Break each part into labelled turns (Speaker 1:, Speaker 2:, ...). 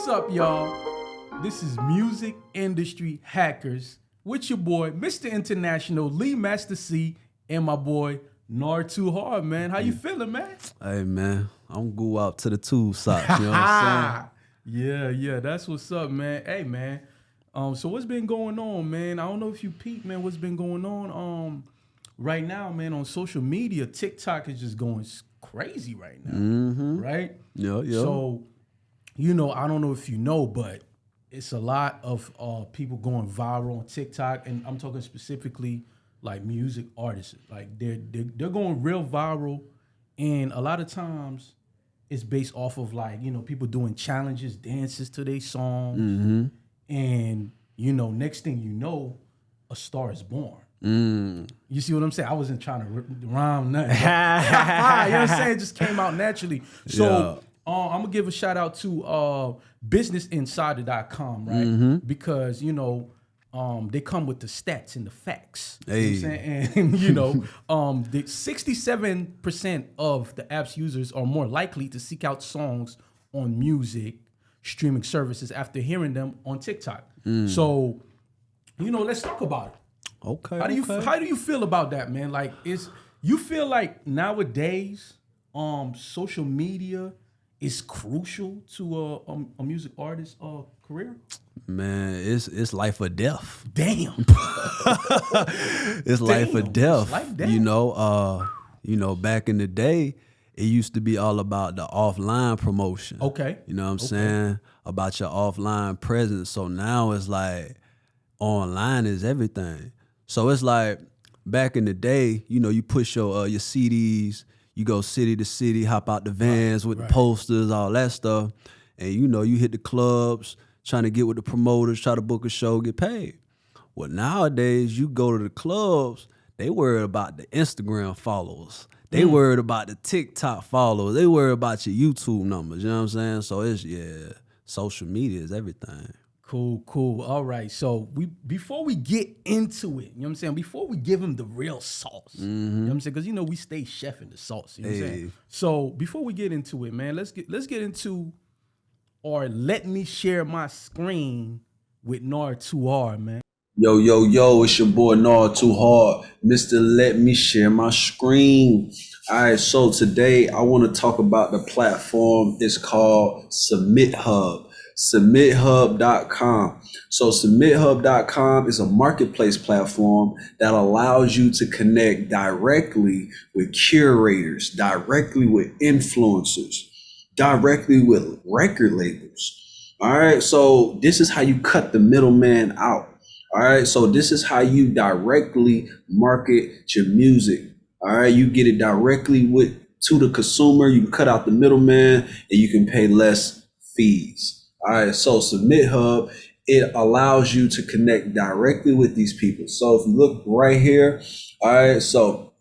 Speaker 1: up, y'all? This is Music Industry Hackers with your boy, Mr. International Lee Master C, and my boy, Nard2Hard, man. How you feeling, man?
Speaker 2: Hey, man, I'm go out to the tool socks, you know what I'm saying?
Speaker 1: Yeah, that's what's up, man. Hey, man. So what's been going on, man? I don't know if you peep, man, what's been going on right now, man, on social media. TikTok is just going crazy right now, right?
Speaker 2: Yeah.
Speaker 1: So, you know, I don't know if you know, but it's a lot of people going viral on TikTok, and I'm talking specifically like music artists. Like they're going real viral, and a lot of times it's based off of like, you know, people doing challenges, dances to their songs, and you know, next thing you know, a star is born. You see what I'm saying? I wasn't trying to rhyme nothing. You know what I'm saying? It just came out naturally. So I'm gonna give a shout out to businessinsider.com, right? Because you know, they come with the stats and the facts. You know what I'm saying? And you know, the 67% of the app's users are more likely to seek out songs on music streaming services after hearing them on TikTok. So, you know, let's talk about it.
Speaker 2: Okay.
Speaker 1: How do you feel about that, man? Like, you feel like nowadays, social media is crucial to a music artist's career?
Speaker 2: Man, it's life or death.
Speaker 1: Damn.
Speaker 2: It's life or death.
Speaker 1: It's like that.
Speaker 2: You know, back in the day, it used to be all about the offline promotion.
Speaker 1: Okay.
Speaker 2: You know what I'm saying? About your offline presence. So now it's like online is everything. So it's like back in the day, you know, you push your CDs, you go city to city, hop out the vans with the posters, all that stuff. And, you know, you hit the clubs, trying to get with the promoters, try to book a show, get paid. Well, nowadays, you go to the clubs, they worried about the Instagram followers. They worried about the TikTok followers. They worried about your YouTube numbers, you know what I'm saying? So it's, social media is everything.
Speaker 1: Cool. All right. So before we get into it, you know what I'm saying? Before we give them the real sauce, you know what I'm saying? Because, you know, we stay chefing the sauce, you know what I'm saying? So before we get into it, man, let's get into, or let me share my screen with Nard2Hard, man.
Speaker 3: Yo, it's your boy Nard2Hard, Mr. Let Me Share My Screen. All right, so today I want to talk about the platform. It's called SubmitHub. SubmitHub.com. So SubmitHub.com is a marketplace platform that allows you to connect directly with curators, directly with influencers, directly with record labels. All right, so this is how you cut the middleman out. All right, so this is how you directly market your music. All right, you get it directly to the consumer. You can cut out the middleman and you can pay less fees. All right, so SubmitHub, it allows you to connect directly with these people. So if you look right here, all right, so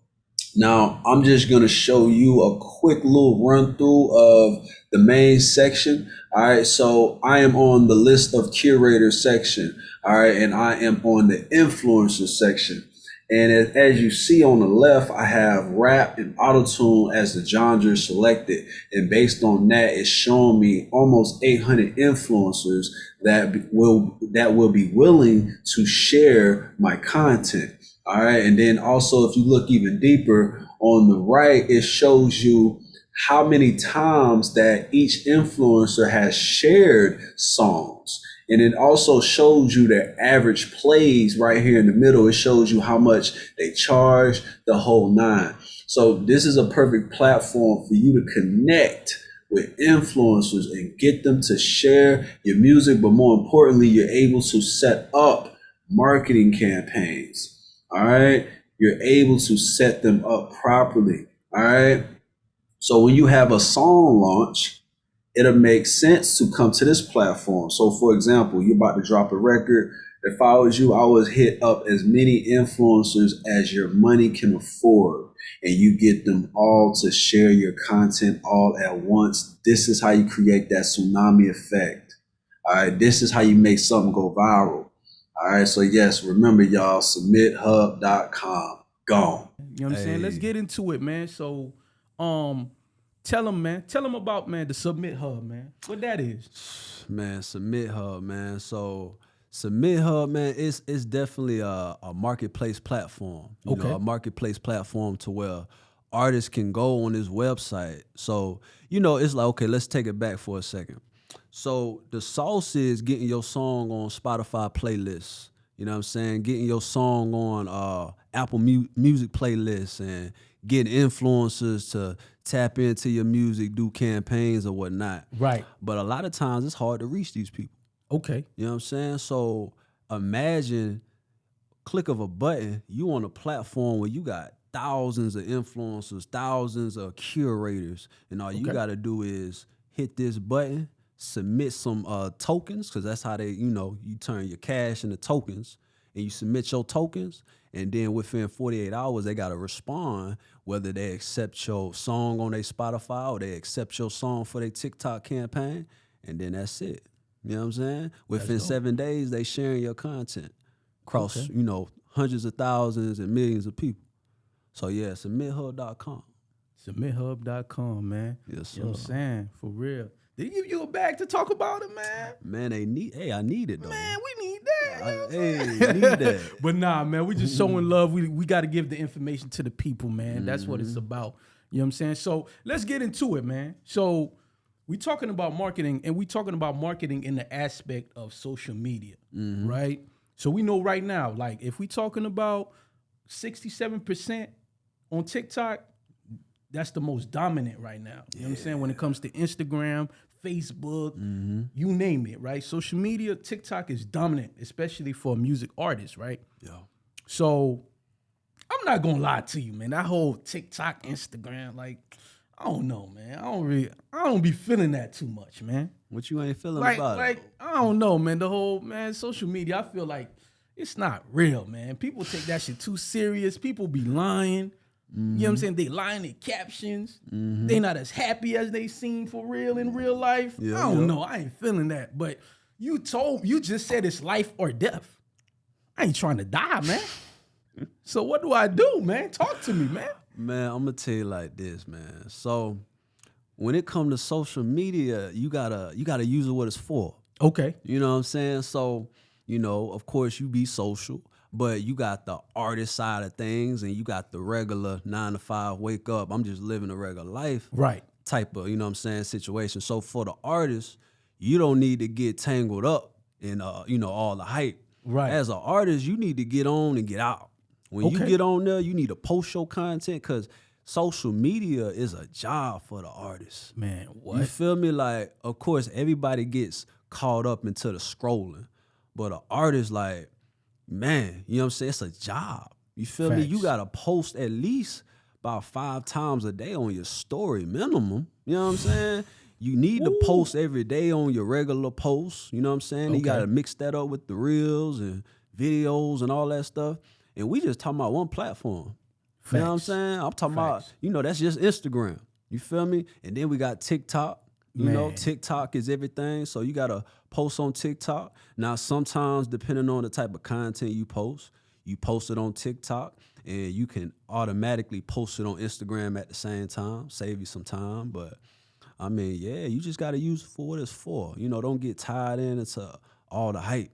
Speaker 3: now I'm just going to show you a quick little run through of the main section. All right, so I am on the list of curators section. All right, and I am on the influencer section. And as you see on the left, I have rap and autotune as the genre selected. And based on that, it's showing me almost 800 influencers that will be willing to share my content. All right. And then also, if you look even deeper on the right, it shows you how many times that each influencer has shared songs. And it also shows you their average plays right here in the middle. It shows you how much they charge, the whole nine. So this is a perfect platform for you to connect with influencers and get them to share your music. But more importantly, you're able to set up marketing campaigns. All right. You're able to set them up properly. All right. So when you have a song launch, it'll make sense to come to this platform. So for example, you're about to drop a record. If I was you, I would hit up as many influencers as your money can afford, and you get them all to share your content all at once. This is how you create that tsunami effect. All right, this is how you make something go viral. All right, so yes, remember y'all, SubmitHub.com. Gone.
Speaker 1: You know what I'm saying? Let's get into it, man. So, tell them, man. Tell them about, man, the SubmitHub, man. What that is.
Speaker 2: Man, SubmitHub, man. So SubmitHub, man, it's definitely a marketplace platform. You know, a marketplace platform to where artists can go on this website. So, you know, it's like, okay, let's take it back for a second. So the sauce is getting your song on Spotify playlists. You know what I'm saying? Getting your song on Apple Music playlists and getting influencers to tap into your music, do campaigns or whatnot.
Speaker 1: Right.
Speaker 2: But a lot of times it's hard to reach these people.
Speaker 1: Okay.
Speaker 2: You know what I'm saying? So imagine, click of a button, you on a platform where you got thousands of influencers, thousands of curators, and all you got to do is hit this button, submit some tokens, because that's how they, you know, you turn your cash into tokens, and you submit your tokens, and then within 48 hours, they got to respond whether they accept your song on their Spotify or they accept your song for their TikTok campaign, and then that's it. You know what I'm saying? Within 7 days, they sharing your content across, you know, hundreds of thousands and millions of people. So, yeah, SubmitHub.com.
Speaker 1: SubmitHub.com, man.
Speaker 2: Yes, sir.
Speaker 1: You know what I'm saying? For real. They give you a bag to talk about it, man.
Speaker 2: Man, I need it, though.
Speaker 1: Man, we need that.
Speaker 2: I need that.
Speaker 1: But nah, man, we just showing love. We got to give the information to the people, man. That's what it's about. You know what I'm saying? So let's get into it, man. So we talking about marketing, and we talking about marketing in the aspect of social media, right? So we know right now, like if we talking about 67% on TikTok, that's the most dominant right now. You know what I'm saying? When it comes to Instagram, Facebook, you name it, right? Social media, TikTok is dominant, especially for music artists, right?
Speaker 2: Yeah.
Speaker 1: So I'm not gonna lie to you, man. That whole TikTok, Instagram, like, I don't know, man. I don't be feeling that too much, man.
Speaker 2: What you ain't feeling
Speaker 1: Like,
Speaker 2: about it?
Speaker 1: I don't know, man. The whole, man, social media, I feel like it's not real, man. People take that shit too serious. People be lying. You know what I'm saying? They lying in captions. They not as happy as they seem for real in real life.
Speaker 2: Yeah,
Speaker 1: I don't know. I ain't feeling that. But you just said it's life or death. I ain't trying to die, man. So what do I do, man? Talk to me, man.
Speaker 2: Man, I'm gonna tell you like this, man. So when it comes to social media, you gotta use it what it's for.
Speaker 1: Okay.
Speaker 2: You know what I'm saying? So, you know, of course you be social, but you got the artist side of things and you got the regular 9 to 5 wake up, I'm just living a regular life.
Speaker 1: Right.
Speaker 2: Type of, you know what I'm saying, situation. So for the artist, you don't need to get tangled up in you know, all the hype.
Speaker 1: Right.
Speaker 2: As an artist, you need to get on and get out. When you get on there, you need to post your content because social media is a job for the artist.
Speaker 1: Man, what?
Speaker 2: You feel me? Like, of course, everybody gets caught up into the scrolling. But an artist, like, man, you know what I'm saying? It's a job. You feel me? You got to post at least about 5 times a day on your story minimum. You know what I'm saying? You need to post every day on your regular posts. You know what I'm saying? You got to mix that up with the reels and videos and all that stuff. And we just talking about one platform. You know what I'm saying? I'm talking about, you know, that's just Instagram. You feel me? And then we got TikTok. You know, TikTok is everything. So you got to post on TikTok. Now, sometimes, depending on the type of content you post it on TikTok, and you can automatically post it on Instagram at the same time, save you some time. But, I mean, yeah, you just got to use it for what it's for. You know, don't get tied into all the hype.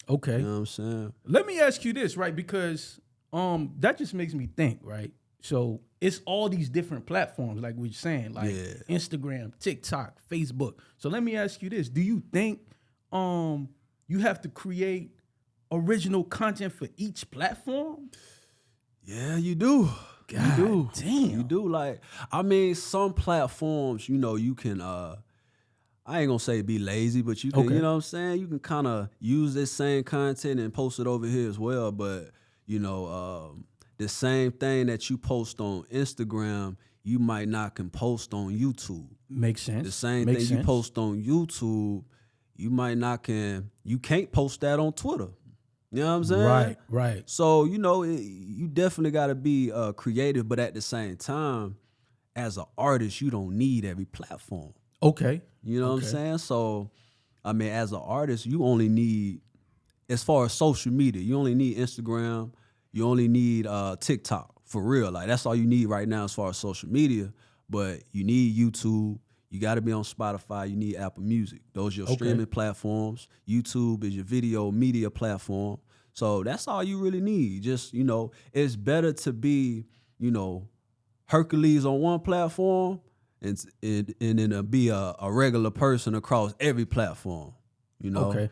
Speaker 1: Okay.
Speaker 2: You know what I'm saying?
Speaker 1: Let me ask you this, right? Because that just makes me think, right? So it's all these different platforms, like we're saying, like Instagram, TikTok, Facebook. So let me ask you this. Do you think you have to create original content for each platform?
Speaker 2: Yeah, you do.
Speaker 1: God
Speaker 2: you do.
Speaker 1: damn.
Speaker 2: You do. Like, I mean, some platforms, you know, you can I ain't gonna say be lazy, but you can, you know what I'm saying? You can kind of use this same content and post it over here as well. But, you know, the same thing that you post on Instagram, you might not can post on YouTube.
Speaker 1: Makes sense.
Speaker 2: The same thing you post on YouTube, you can't post that on Twitter. You know what I'm saying?
Speaker 1: Right.
Speaker 2: So, you know, you definitely got to be creative, but at the same time, as an artist, you don't need every platform.
Speaker 1: Okay.
Speaker 2: You know what I'm saying? So, I mean, as an artist, you only need, as far as social media, you only need Instagram, you only need TikTok, for real. Like, that's all you need right now as far as social media. but you need YouTube. You got to be on Spotify. You need Apple Music. Those are your streaming platforms. YouTube is your video media platform. So that's all you really need. Just, you know, it's better to be, you know, Hercules on one platform and then to be a regular person across every platform, you know?
Speaker 1: Okay.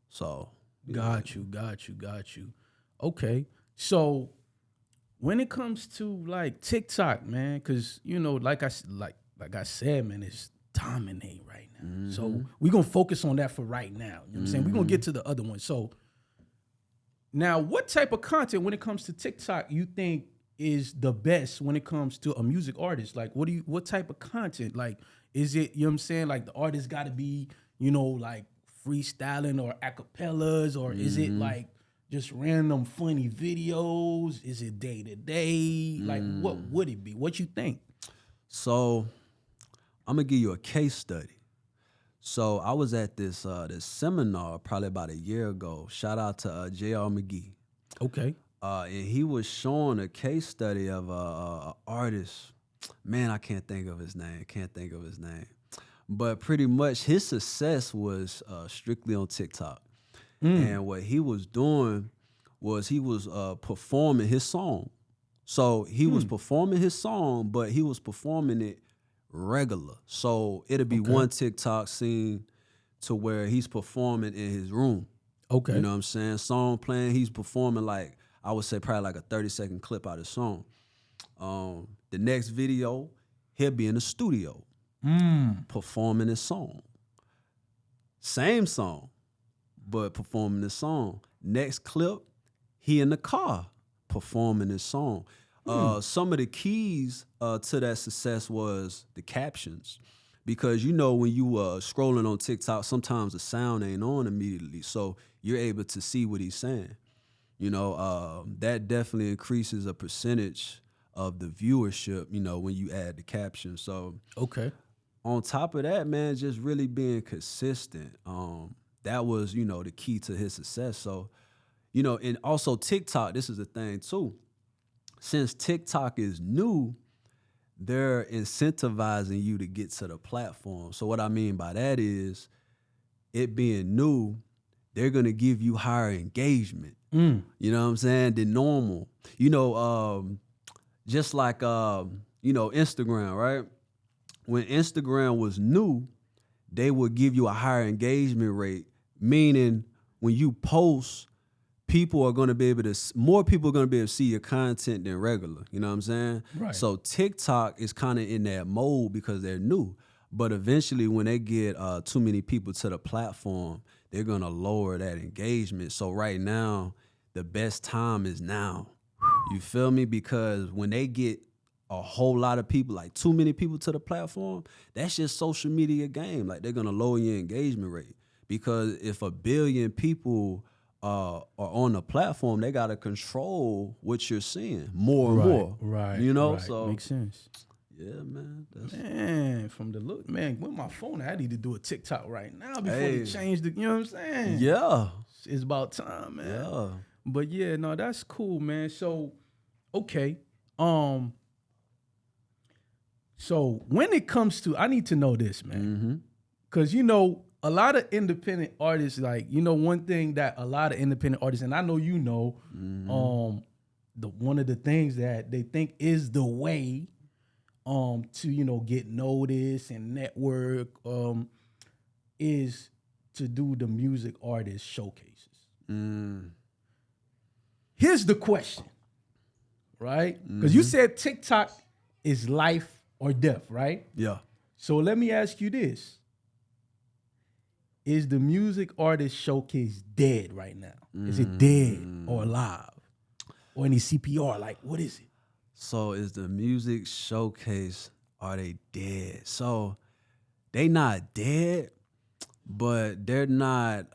Speaker 2: So. Yeah.
Speaker 1: Got you. Okay. So when it comes to like TikTok, man, because, you know, like I said, man, it's dominating right now. So we're going to focus on that for right now. You know what I'm saying? We're going to get to the other one. So now, what type of content when it comes to TikTok you think is the best when it comes to a music artist? Like, what type of content? Like, is it, you know what I'm saying? Like the artist got to be, you know, like freestyling or acapellas, or is it like just random funny videos? Is it day to day? Like, what would it be? What you think?
Speaker 2: So I'm gonna give you a case study. So I was at this seminar probably about a year ago. Shout out to J.O.L. McGee.
Speaker 1: Okay.
Speaker 2: And he was showing a case study of a artist. Man, I can't think of his name. But pretty much his success was strictly on TikTok. And what he was doing was he was performing his song. So he was performing his song, but he was performing it regular. So it'll be one TikTok scene to where he's performing in his room.
Speaker 1: Okay.
Speaker 2: You know what I'm saying? Song playing, he's performing like, I would say probably like a 30-second clip out of the song. The next video, he'll be in the studio performing his song. Same song, but performing the song. Next clip, he in the car performing his song. Some of the keys to that success was the captions. Because, you know, when you scrolling on TikTok, sometimes the sound ain't on immediately. So you're able to see what he's saying. You know, that definitely increases a percentage of the viewership, you know, when you add the captions. So on top of that, man, just really being consistent. That was, you know, the key to his success. So, you know, and also TikTok, this is the thing too. Since TikTok is new, they're incentivizing you to get to the platform. So what I mean by that is, it being new, they're gonna give you higher engagement. You know what I'm saying? Than normal. You know, just like you know, Instagram, right? When Instagram was new, they would give you a higher engagement rate, meaning when you post, more people are gonna be able to see your content than regular. You know what I'm saying?
Speaker 1: Right.
Speaker 2: So TikTok is kind of in that mode because they're new. But eventually, when they get too many people to the platform, they're gonna lower that engagement. So right now, the best time is now. You feel me? Because when they get a whole lot of people, like too many people to the platform, that's just social media game. Like, they're gonna lower your engagement rate. Because if 1 billion people are on the platform, they gotta control what you're seeing more and more.
Speaker 1: Right.
Speaker 2: You know,
Speaker 1: right.
Speaker 2: so
Speaker 1: makes sense.
Speaker 2: yeah, man.
Speaker 1: Man, from the look, man, with my phone, I need to do a TikTok right now before
Speaker 2: Hey.
Speaker 1: they change the, you know what I'm saying?
Speaker 2: Yeah.
Speaker 1: It's about time, man.
Speaker 2: Yeah.
Speaker 1: But yeah, no, that's cool, man. So, okay. So when it comes to, I need to know this, man. Because, you know, a lot of independent artists, like, you know, one thing that a lot of independent artists, and I know you know, one of the things that they think is the way to, you know, get noticed and network is to do the music artist showcases. Here's the question, right? Because you said TikTok is life or death, right?
Speaker 2: Yeah.
Speaker 1: So let me ask you this. Is the music artist showcase dead right now? Is it dead or alive? Or any CPR? Like, what is it?
Speaker 2: So is the music showcase, are they dead? So they not dead, but they're not,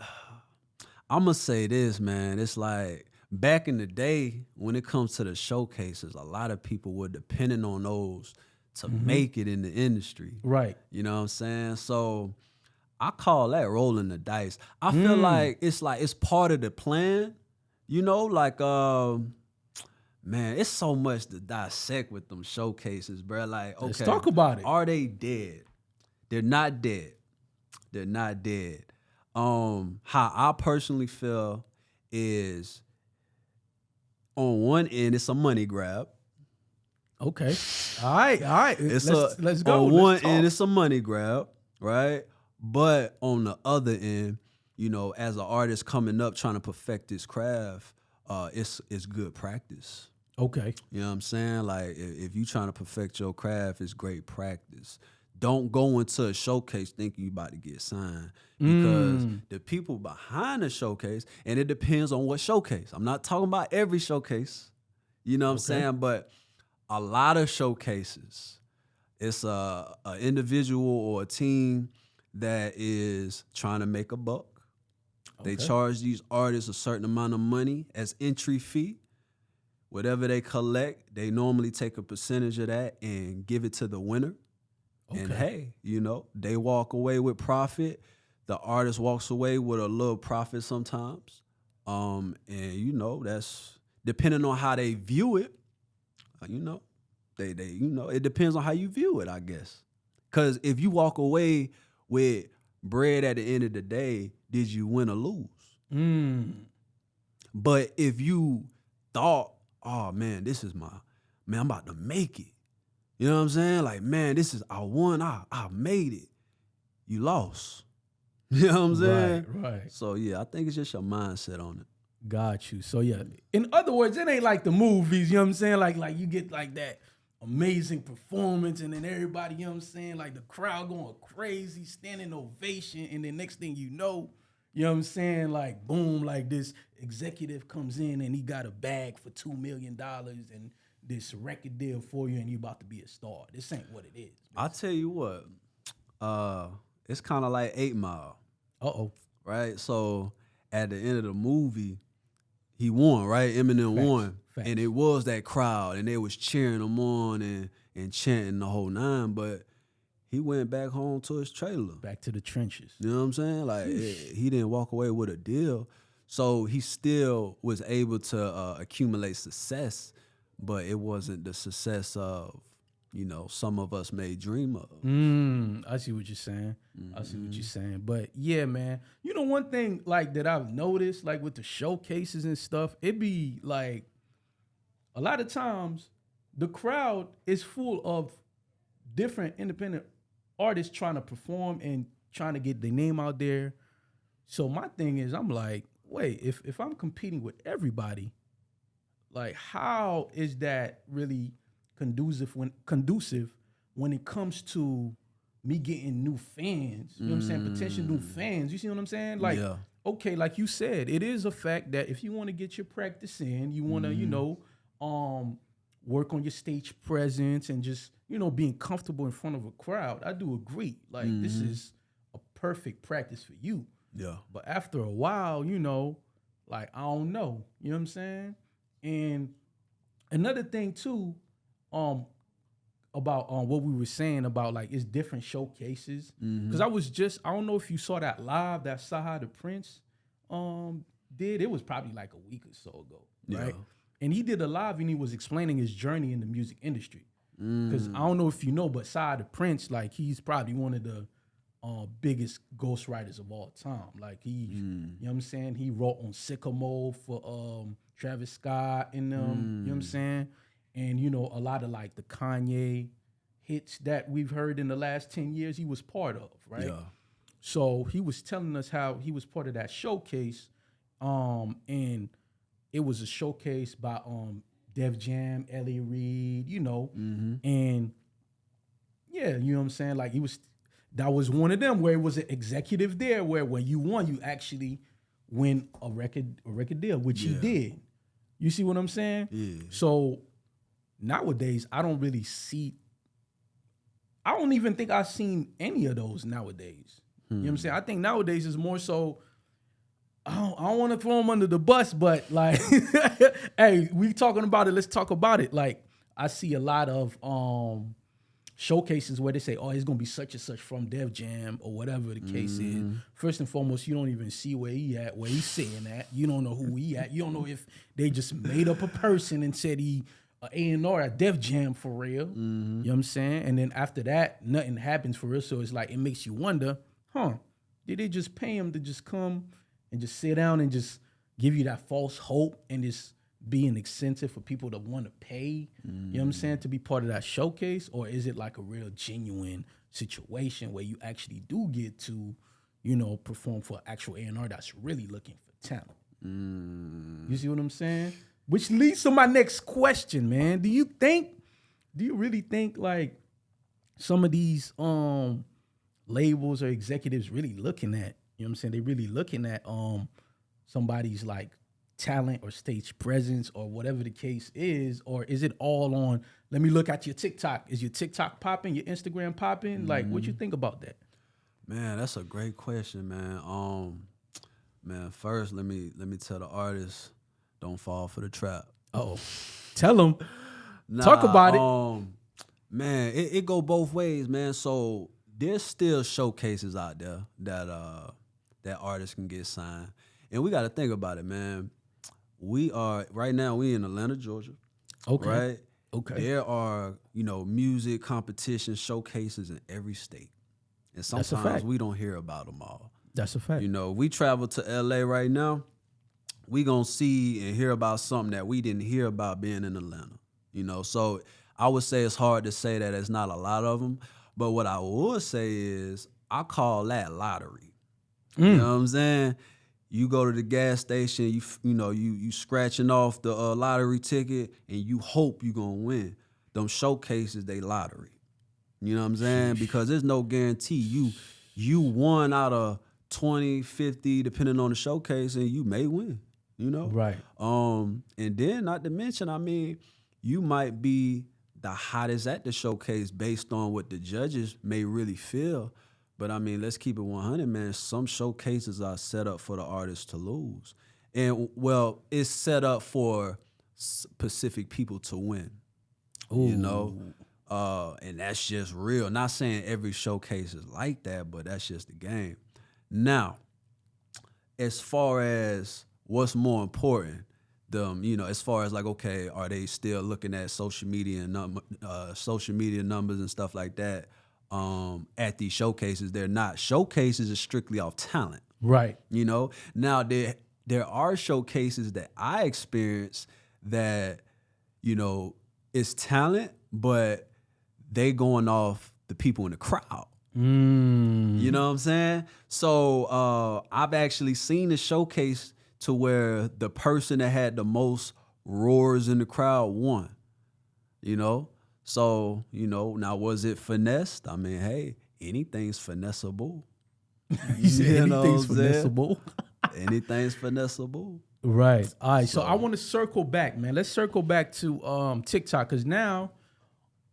Speaker 2: I'm gonna say this, man. It's like back in the day, when it comes to the showcases, a lot of people were depending on those to make it in the industry.
Speaker 1: Right.
Speaker 2: You know what I'm saying? So I call that rolling the dice. I feel like it's part of the plan, you know, like Man, it's so much to dissect with them showcases, bro. Like, okay,
Speaker 1: Let's talk about it.
Speaker 2: Are they dead? They're not dead. They're not dead. How I personally feel is on one end, it's a money grab.
Speaker 1: Okay. All right. Let's go.
Speaker 2: On one end, it's a money grab, right? But on the other end, you know, as an artist coming up trying to perfect this craft, it's good practice.
Speaker 1: Okay.
Speaker 2: You know what I'm saying? Like, if you trying to perfect your craft, it's great practice. Don't go into a showcase thinking you about to get signed, because the people behind the showcase, and it depends on what showcase. I'm not talking about every showcase, you know what I'm saying? But a lot of showcases, it's a individual or a team that is trying to make a buck. They charge these artists a certain amount of money as entry fee. Whatever they collect, they normally take a percentage of that and give it to the winner. And hey, you know, they walk away with profit. The artist walks away with a little profit sometimes. And you know, that's depending on how they view it. You know, they you know, it depends on how you view it, I guess. Cause if you walk away with bread at the end of the day, did you win or lose? But if you thought, oh man, this is I'm about to make it. You know what I'm saying? Like, man, I won, I made it. You lost. You know what I'm saying?
Speaker 1: Right.
Speaker 2: So yeah, I think it's just your mindset on it.
Speaker 1: Got you. So yeah, in other words, it ain't like the movies, you know what I'm saying? Like you get like that amazing performance and then everybody, you know what I'm saying? Like the crowd going crazy, standing ovation, and then next thing you know what I'm saying? Like boom, like this executive comes in and he got a bag for $2 million and this record deal for you and you about to be a star. This ain't what it is.
Speaker 2: I'll tell you what, it's kind of like 8 Mile. Right? So at the end of the movie, he won, right? Eminem won.
Speaker 1: Facts.
Speaker 2: And it was that crowd, and they was cheering him on and chanting the whole nine, but he went back home to his trailer.
Speaker 1: Back to the trenches.
Speaker 2: You know what I'm saying? Like, he didn't walk away with a deal. So he still was able to accumulate success, but it wasn't the success of, you know, some of us may dream of.
Speaker 1: I see what you're saying. I see what you're saying. But yeah, man, you know, one thing like that I've noticed, like with the showcases and stuff, it be like a lot of times the crowd is full of different independent artists trying to perform and trying to get their name out there. So my thing is, I'm like, wait, if I'm competing with everybody, like how is that really conducive when it comes to me getting new fans? You know what I'm saying? Potential new fans. You see what I'm saying? Like, okay, like you said, it is a fact that if you want to get your practice in, you want to, you know, work on your stage presence and just, you know, being comfortable in front of a crowd. I do agree. Like, this is a perfect practice for you.
Speaker 2: Yeah.
Speaker 1: But after a while, you know, like, I don't know. You know what I'm saying? And another thing too, about what we were saying about like it's different showcases. Because I don't know if you saw that live that Saha the Prince did. It was probably like a week or so ago, right? And he did a live and he was explaining his journey in the music industry. Because I don't know if you know, but Saha the Prince, like he's probably one of the biggest ghostwriters of all time. Like he, you know what I'm saying? He wrote on Sycamore for Travis Scott and you know what I'm saying? And, you know, a lot of like the Kanye hits that we've heard in the last 10 years, he was part of, right? Yeah. So he was telling us how he was part of that showcase. And it was a showcase by Def Jam, Ellie Reed, you know. And yeah, you know what I'm saying? Like that was one of them where it was an executive there where when you won, you actually win a record deal, which he did. You see what I'm saying? Yeah. So nowadays, I don't even think I've seen any of those nowadays. You know what I'm saying? I think nowadays is more so, I don't want to throw them under the bus, but like, hey, we talking about it, let's talk about it. Like, I see a lot of showcases where they say, oh, it's gonna be such and such from Def Jam or whatever the case is. First and foremost, you don't even see where he at, where he's saying at. You don't know who he at. You don't know if they just made up a person and said he A&R at Def Jam for real. You know what I'm saying? And then after that, nothing happens for real. So it's like, it makes you wonder, did they just pay him to just come and just sit down and just give you that false hope and just be an incentive for people to want to pay, you know what I'm saying, to be part of that showcase? Or is it like a real genuine situation where you actually do get to, you know, perform for actual A&R that's really looking for talent? You see what I'm saying? Which leads to my next question, man. Do you really think like some of these labels or executives really looking at, you know what I'm saying, they really looking at somebody's like talent or stage presence or whatever the case is? Or is it all on, let me look at your TikTok. Is your TikTok popping, your Instagram popping? Like, what you think about that?
Speaker 2: Man, that's a great question, man. Man, first let me tell the artists, don't fall for the trap.
Speaker 1: Oh, tell them. Talk about it.
Speaker 2: Man, it go both ways, man. So there's still showcases out there that artists can get signed. And we got to think about it, man. We in Atlanta, Georgia.
Speaker 1: Okay.
Speaker 2: Right?
Speaker 1: Okay.
Speaker 2: There are, music competition showcases in every state. And sometimes we don't hear about them all.
Speaker 1: That's a fact.
Speaker 2: We travel to LA right now, we gonna see and hear about something that we didn't hear about being in Atlanta. So I would say it's hard to say that there's not a lot of them. But what I would say is I call that lottery. You know what I'm saying? You go to the gas station, you scratching off the lottery ticket, and you hope you're gonna win. Them showcases, they lottery. You know what I'm saying? Because there's no guarantee. You won out of 20, 50, depending on the showcase, and you may win.
Speaker 1: Right.
Speaker 2: And then not to mention, you might be the hottest at the showcase based on what the judges may really feel. But let's keep it 100, man. Some showcases are set up for the artist to lose. And it's set up for specific people to win. Ooh. And that's just real. Not saying every showcase is like that, but that's just the game. Now, as far as what's more important, as far as like, okay, are they still looking at social media numbers and stuff like that at these showcases? They're not. Showcases is strictly off talent.
Speaker 1: Right.
Speaker 2: Now there are showcases that I experience that, it's talent, but they going off the people in the crowd. You know what I'm saying? So I've actually seen a showcase to where the person that had the most roars in the crowd won. So, now was it finessed? Hey, anything's finessable.
Speaker 1: You said anything's finessable.
Speaker 2: Anything's finessable.
Speaker 1: Right. All right. So I want to circle back, man. Let's circle back to TikTok, because now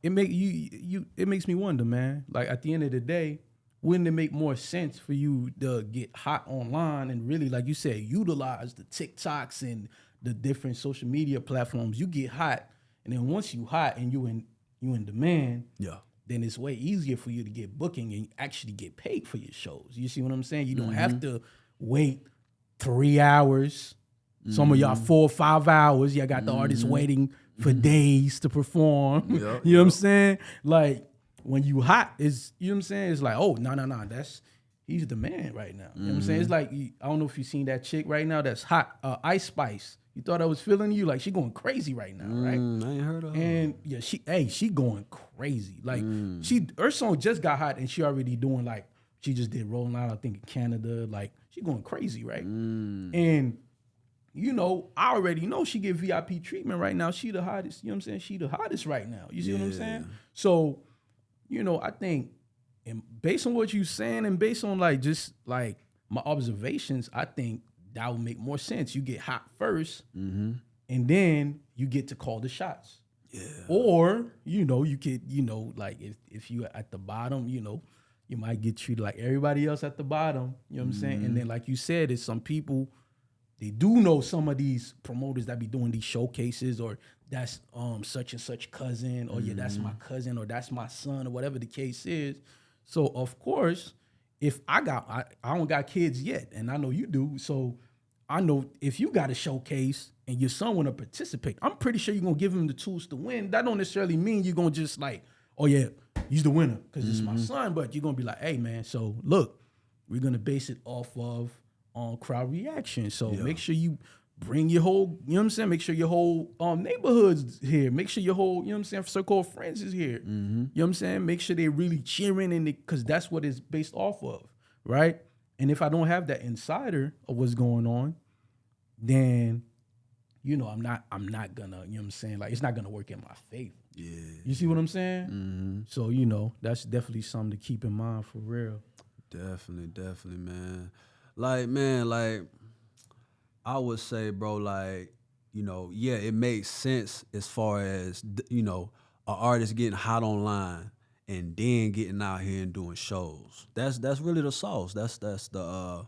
Speaker 1: it makes me wonder, man. Like at the end of the day, wouldn't it make more sense for you to get hot online and really, like you said, utilize the TikToks and the different social media platforms? You get hot, and then once you hot and you in demand, then it's way easier for you to get booking and actually get paid for your shows. You see what I'm saying? You don't have to wait 3 hours. Some of y'all 4 or 5 hours. Y'all got the artists waiting for days to perform. You know what I'm saying? Like when you hot, you know what I'm saying? It's like, oh, no, he's the man right now. You know what I'm saying? It's like, I don't know if you've seen that chick right now that's hot, Ice Spice. You thought I was feeling you? Like she going crazy right now, right?
Speaker 2: I ain't heard of her.
Speaker 1: And yeah, she going crazy. Like her song just got hot and she already doing like, she just did Rolling Out, I think in Canada. Like she going crazy, right? And I already know she get VIP treatment right now. She the hottest, you know what I'm saying? She the hottest right now. You see what I'm saying? So, I think, and based on what you're saying and based on like just like my observations, I think that would make more sense. You get hot first, and then you get to call the shots. Yeah. Or, you could, like if you at the bottom, you might get treated like everybody else at the bottom. You know what I'm saying? And then like you said, it's some people they do know some of these promoters that be doing these showcases, or that's such and such cousin, or yeah, that's my cousin, or that's my son, or whatever the case is. So of course, if I don't got kids yet, and I know you do, so I know if you got a showcase and your son want to participate, I'm pretty sure you're gonna give him the tools to win. That don't necessarily mean you're gonna just like, oh yeah, he's the winner because it's my son, but you're gonna be like, hey man, so look, we're gonna base it off of crowd reaction. So make sure you bring your whole, you know what I'm saying? Make sure your whole neighborhood's here. Make sure your whole, you know what I'm saying, circle of friends is here. You know what I'm saying? Make sure they're really cheering, and because that's what it's based off of, right? And if I don't have that insider of what's going on, then you know I'm not gonna, you know what I'm saying, like it's not gonna work in my favor. Yeah. You see what I'm saying? So you know that's definitely something to keep in mind for real.
Speaker 2: Definitely, man. Like, man, like I would say, bro, like, you know, yeah, it makes sense as far as, you know, an artist getting hot online and then getting out here and doing shows. That's really the sauce. That's the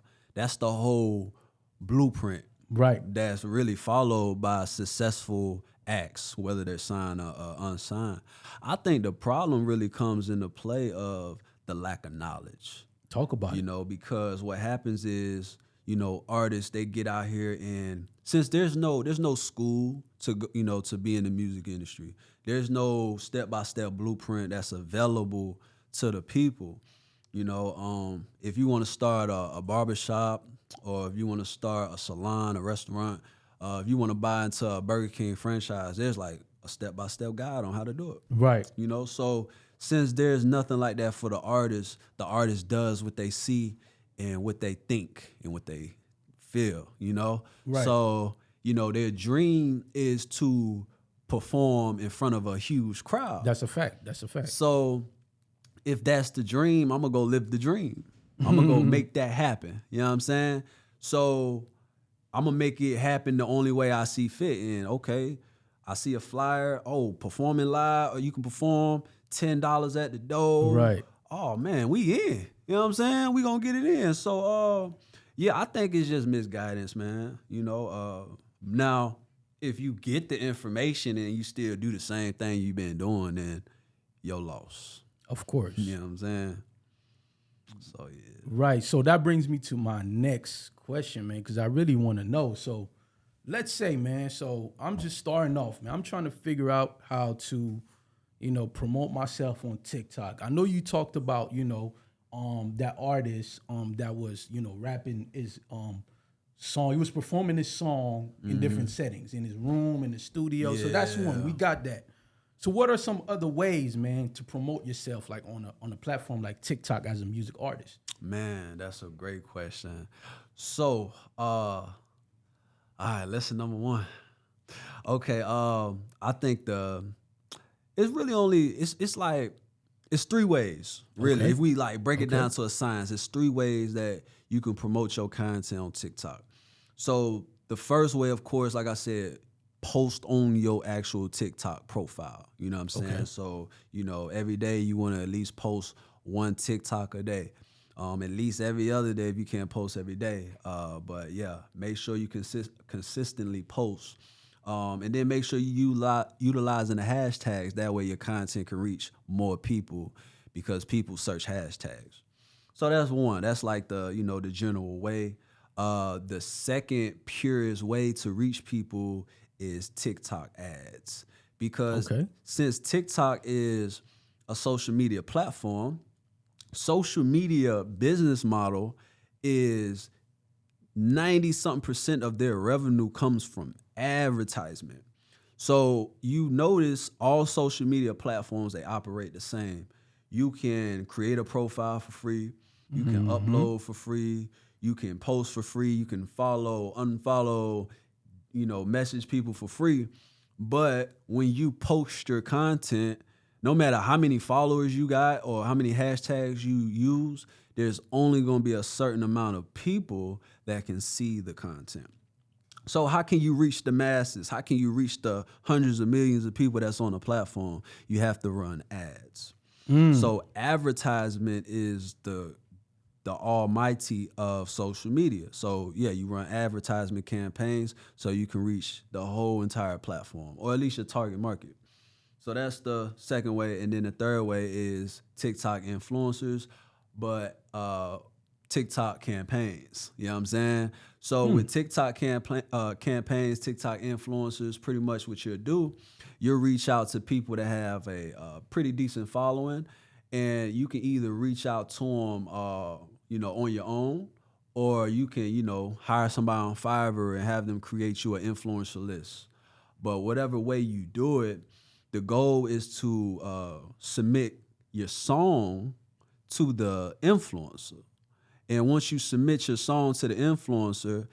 Speaker 2: whole blueprint.
Speaker 1: Right.
Speaker 2: That's really followed by successful acts, whether they're signed or unsigned. I think the problem really comes into play of the lack of knowledge.
Speaker 1: Talk about it.
Speaker 2: You know, because what happens is, you know, artists, they get out here, and since there's no school to, you know, to be in the music industry, there's no step-by-step blueprint that's available to the people. You know, if you want to start a barbershop, or if you want to start a salon, a restaurant, if you want to buy into a Burger King franchise, there's like a step-by-step guide on how to do it.
Speaker 1: Right.
Speaker 2: You know, so since there's nothing like that for the artist does what they see and what they think and what they feel, you know?
Speaker 1: Right.
Speaker 2: So, you know, their dream is to perform in front of a huge crowd.
Speaker 1: That's a fact.
Speaker 2: So if that's the dream, I'm going to go live the dream. I'm going to go make that happen. You know what I'm saying? So I'm going to make it happen the only way I see fit. And okay, I see a flyer, performing live, or you can perform $10 at the door.
Speaker 1: Right.
Speaker 2: Oh man, we in. You know what I'm saying? We gonna get it in. So yeah, I think it's just misguidance, man. You know, now if you get the information and you still do the same thing you've been doing, then your loss.
Speaker 1: Of course.
Speaker 2: You know what I'm saying? So yeah.
Speaker 1: Right. So that brings me to my next question, man, because I really want to know. So let's say, man, so I'm just starting off, man. I'm trying to figure out how to, you know, promote myself on TikTok. I know you talked about, you know, that artist that was, you know, rapping his song. He was performing his song in different settings, in his room, in the studio. So that's one. We got that. So what are some other ways, man, to promote yourself, like on a platform like TikTok as a music artist?
Speaker 2: Man, that's a great question. So, all right, lesson number one. Okay, I think it's really only it's three ways, really.
Speaker 1: Okay.
Speaker 2: If we like break it down to a science, it's three ways that you can promote your content on TikTok. So the first way, of course, like I said, post on your actual TikTok profile. You know what I'm saying?
Speaker 1: Okay.
Speaker 2: So, you know, every day you want to at least post one TikTok a day. At least every other day if you can't post every day. But yeah, make sure you consistently post. And then make sure you utilizing the hashtags. That way your content can reach more people because people search hashtags. So that's one. That's like the, you know, the general way. The second purest way to reach people is TikTok ads. Because since TikTok is a social media platform, social media business model is 90-something% of their revenue comes from advertisement. So you notice all social media platforms, they operate the same. You can create a profile for free. You can upload for free. You can post for free. You can follow, unfollow, you know, message people for free. But when you post your content, no matter how many followers you got or how many hashtags you use, there's only going to be a certain amount of people that can see the content. So how can you reach the masses? How can you reach the hundreds of millions of people that's on the platform? You have to run ads. So advertisement is the the almighty of social media. So yeah, you run advertisement campaigns so you can reach the whole entire platform, or at least your target market. So that's the second way. And then the third way is TikTok influencers, but TikTok campaigns. You know what I'm saying? So with TikTok campaigns, TikTok influencers, pretty much what you'll do, you'll reach out to people that have a pretty decent following, and you can either reach out to them, on your own, or you can, hire somebody on Fiverr and have them create you an influencer list. But whatever way you do it, the goal is to submit your song to the influencer. And once you submit your song to the influencer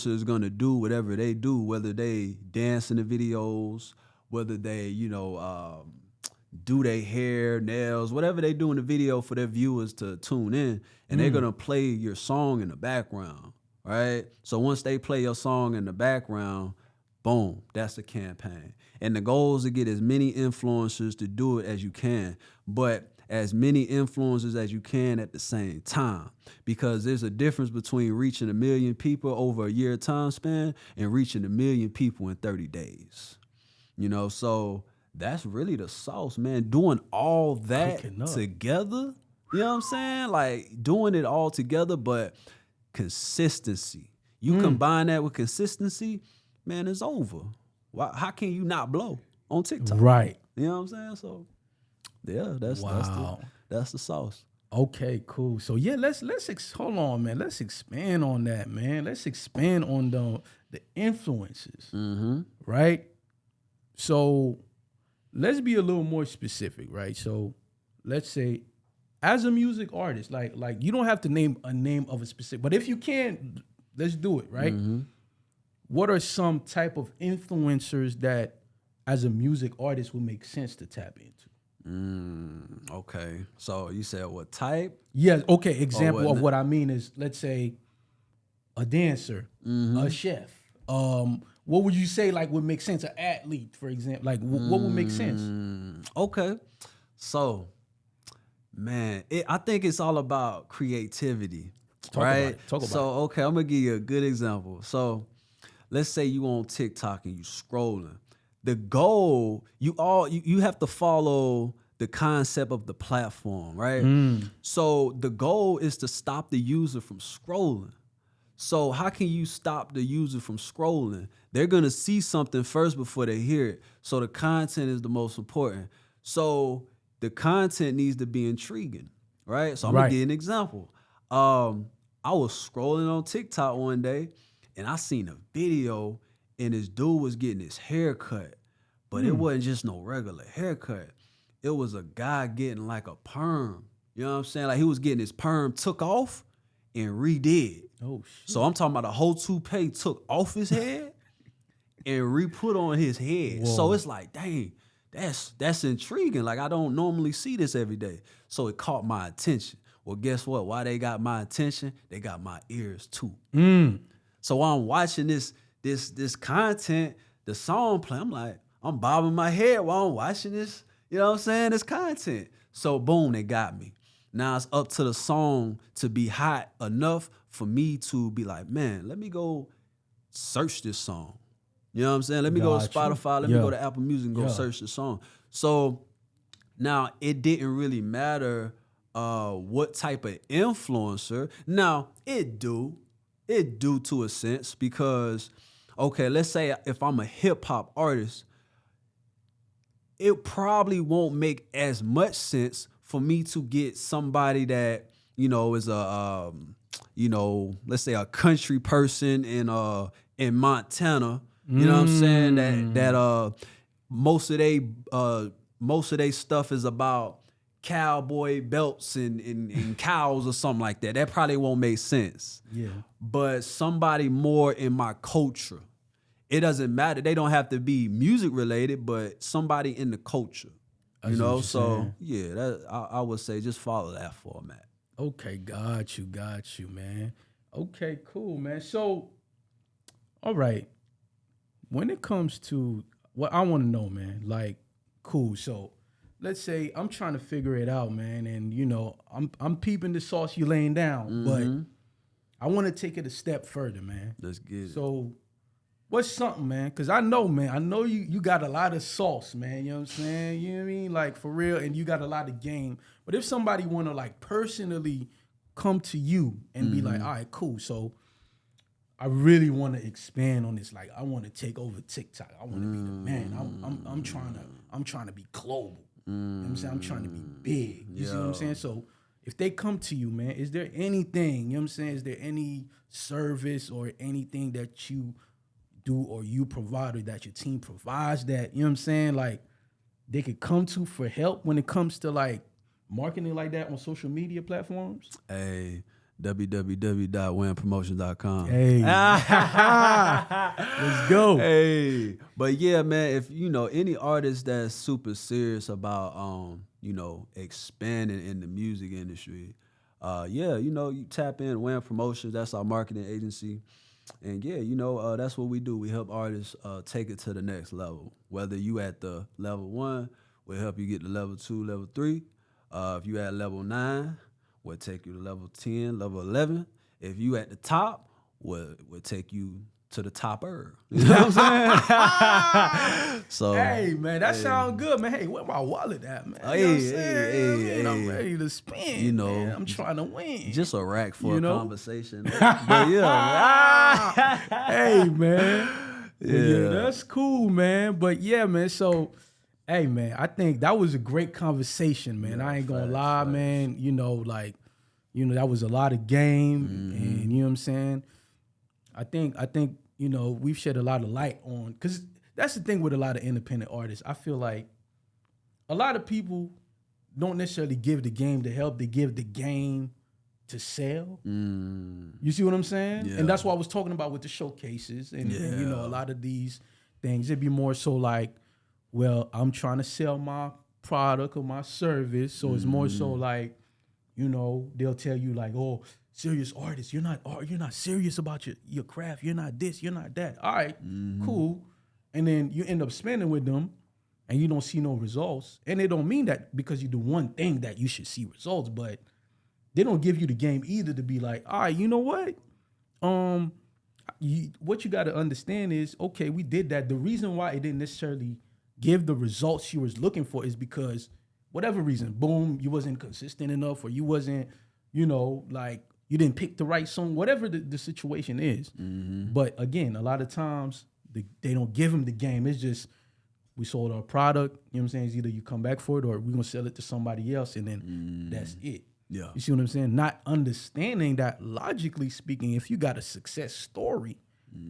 Speaker 2: is going to do whatever they do, whether they dance in the videos, whether they, do their hair, nails, whatever they do in the video for their viewers to tune in. And they're going to play your song in the background, right? So once they play your song in the background, boom, that's the campaign. And the goal is to get as many influencers to do it as you can, but as many influencers as you can at the same time, because there's a difference between reaching 1 million people over a year time span and reaching 1 million people in 30 days. So that's really the sauce, man. Doing all that together, you know what I'm saying? Like doing it all together, but consistency. You combine that with consistency, man, it's over. How can you not blow on TikTok?
Speaker 1: Right.
Speaker 2: You know what I'm saying? So yeah, that's the sauce.
Speaker 1: Okay, cool. So yeah, let's hold on, man. Let's expand on that, man. Let's expand on the influences, right? So let's be a little more specific, right? So let's say, as a music artist, like you don't have to name a name of a specific, but if you can, let's do it, right? What are some type of influencers that, as a music artist, would make sense to tap into?
Speaker 2: Okay. So you said what type?
Speaker 1: Yes. Okay. Example of what I mean is, let's say, a dancer, a chef. What would you say would make sense? An athlete, for example. Like what would make sense?
Speaker 2: Okay. So, man, I think it's all about creativity, right?
Speaker 1: Talk about it.
Speaker 2: Okay, I'm gonna give you a good example. So, let's say you on TikTok and you scrolling. The goal, you have to follow the concept of the platform, right? So the goal is to stop the user from scrolling. So how can you stop the user from scrolling? They're gonna see something first before they hear it. So the content is the most important. So the content needs to be intriguing, right? So I'm gonna give you an example. I was scrolling on TikTok one day and I seen a video and this dude was getting his hair cut, but it wasn't just no regular haircut. It was a guy getting like a perm. You know what I'm saying? Like he was getting his perm took off and redid.
Speaker 1: Oh, shit.
Speaker 2: So I'm talking about the whole toupee took off his head and re-put on his head.
Speaker 1: Whoa.
Speaker 2: So it's like, dang, that's intriguing. Like I don't normally see this every day. So it caught my attention. Well, guess what? Why they got my attention? They got my ears too. So while I'm watching this content, the song play, I'm like, I'm bobbing my head while I'm watching this, you know what I'm saying, this content. So boom, they got me. Now it's up to the song to be hot enough for me to be like, man, let me go search this song. You know what I'm saying? Let me go to Spotify, let me go to Apple Music and go search the song. So now it didn't really matter what type of influencer. Now it do to a sense, because okay, let's say if I'm a hip hop artist, it probably won't make as much sense for me to get somebody that, is a, let's say a country person in Montana, you know what I'm saying? That most of they stuff is about cowboy belts and cows or something like that. That probably won't make sense.
Speaker 1: Yeah.
Speaker 2: But somebody more in my culture. It doesn't matter. They don't have to be music related, but somebody in the culture. So yeah, I would say just follow that format.
Speaker 1: Okay, got you, man. Okay, cool, man. So, all right. When it comes to what I want to know, man, like, cool. So let's say I'm trying to figure it out, man, and you know, I'm peeping the sauce you laying down, but I want to take it a step further, man.
Speaker 2: Let's get it.
Speaker 1: So what's something, man? Because I know you got a lot of sauce, man. You know what I'm saying? You know what I mean? Like, for real, and you got a lot of game. But if somebody want to, like, personally come to you and be like, all right, cool. So I really want to expand on this. Like, I want to take over TikTok. I want to be the man. I'm trying to be global. You know what I'm saying? I'm trying to be big. You see what I'm saying? So if they come to you, man, is there anything, you know what I'm saying? Is there any service or anything that you do or you provide or that your team provides that, you know what I'm saying, like they could come to for help when it comes to like marketing like that on social media platforms?
Speaker 2: Hey, www.winpromotions.com.
Speaker 1: Hey. Let's go.
Speaker 2: Hey. But yeah, man, if you know any artist that's super serious about you know, expanding in the music industry, yeah, you know, you tap in Win Promotions, that's our marketing agency. And yeah, you know, that's what we do. We help artists take it to the next level. Whether you at the level 1, we'll help you get to level 2, level 3. If you at level 9, we'll take you to level 10, level 11. If you at the top, we'll take you to the topper. You know what I'm saying? So
Speaker 1: hey, man, that sounds good, man. Hey, where my wallet at, man?
Speaker 2: Hey,
Speaker 1: you know what I'm saying?
Speaker 2: hey,
Speaker 1: I'm ready to spend.
Speaker 2: You know,
Speaker 1: man. I'm trying to win.
Speaker 2: just a rack for
Speaker 1: You
Speaker 2: a
Speaker 1: know?
Speaker 2: conversation. But yeah,
Speaker 1: hey, man.
Speaker 2: Yeah.
Speaker 1: That's cool, man. But yeah, man. So, hey, man, I think that was a great conversation, man.
Speaker 2: Yeah,
Speaker 1: I ain't gonna
Speaker 2: facts,
Speaker 1: lie,
Speaker 2: facts.
Speaker 1: man. You know, like, you know, that was a lot of game, and you know what I'm saying. I think, you know, we've shed a lot of light on, because that's the thing with a lot of independent artists. I feel like a lot of people don't necessarily give the game to help; they give the game to sell. You see what I'm saying?
Speaker 2: Yeah.
Speaker 1: And that's what I was talking about with the showcases and you know, a lot of these things. It'd be more so like, well, I'm trying to sell my product or my service, so it's more so like, you know, they'll tell you like, oh, serious artist, you're not serious about your craft, you're not this, you're not that. All right, cool. And then you end up spending with them and you don't see no results. And they don't mean that because you do one thing that you should see results, but they don't give you the game either to be like, all right, you know what? What you got to understand is, okay, we did that. The reason why it didn't necessarily give the results you was looking for is because whatever reason, boom, you wasn't consistent enough, or you wasn't, you know, like you didn't pick the right song, whatever the situation is. But again, a lot of times they don't give them the game. It's just, we sold our product, you know what I'm saying? It's either you come back for it or we're going to sell it to somebody else, and then that's it.
Speaker 2: Yeah.
Speaker 1: You see what I'm saying? Not understanding that, logically speaking, if you got a success story,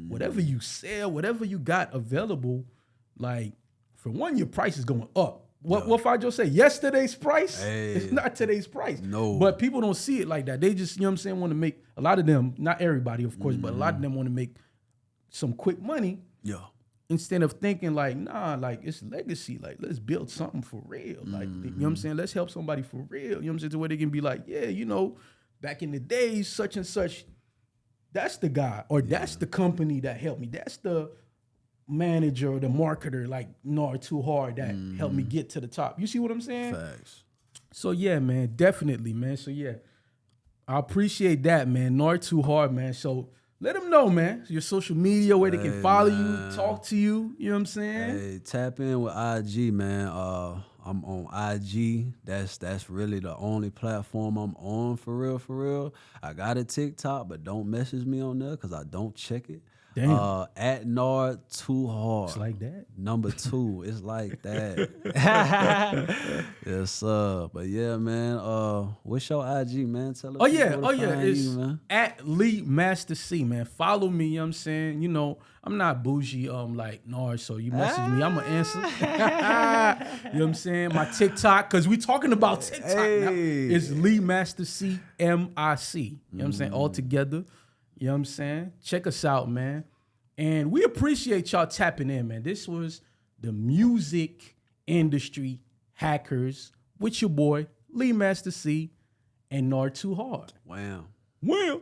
Speaker 1: whatever you sell, whatever you got available, like, for one, your price is going up. What if I just say yesterday's price?
Speaker 2: Hey.
Speaker 1: It's not today's price.
Speaker 2: No.
Speaker 1: But people don't see it like that. They just, you know what I'm saying, want to make, a lot of them, not everybody, of course, but a lot of them want to make some quick money.
Speaker 2: Yeah.
Speaker 1: Instead of thinking like, nah, like it's legacy. Like, let's build something for real. Like, you know what I'm saying? Let's help somebody for real. You know what I'm saying? To where they can be like, yeah, you know, back in the days, such and such, that's the guy, or that's the company that helped me. That's the manager or the marketer, like Nard2Hard, that helped me get to the top. You see what I'm saying?
Speaker 2: Facts.
Speaker 1: So yeah, man, definitely, man. So yeah, I appreciate that, man. Nard2Hard, man. So let them know, man, your social media, where they can follow you, talk to you. You know what I'm saying?
Speaker 2: Hey, tap in with IG, man. I'm on IG. That's really the only platform I'm on, for real. I got a TikTok, but don't message me on there because I don't check it.
Speaker 1: Damn.
Speaker 2: At Nard2Hard.
Speaker 1: It's like that.
Speaker 2: Number 2. It's like that. Yes, sir. But yeah, man. What's your IG, man? Tell us.
Speaker 1: Oh yeah,
Speaker 2: people to find
Speaker 1: it's
Speaker 2: you, man.
Speaker 1: at Lee Master C, man. Follow me, you know what I'm saying? You know, I'm not bougie like Nard, so you message me, I'ma answer. You know what I'm saying? My TikTok, because we talking about TikTok now.
Speaker 2: Hey.
Speaker 1: It's Lee Master C, MIC. You know what I'm saying? All together. You know what I'm saying? Check us out, man. And we appreciate y'all tapping in, man. This was the Music Industry Hackers with your boy, Lee Master C and Nard2Hard.
Speaker 2: Wow.
Speaker 1: Well.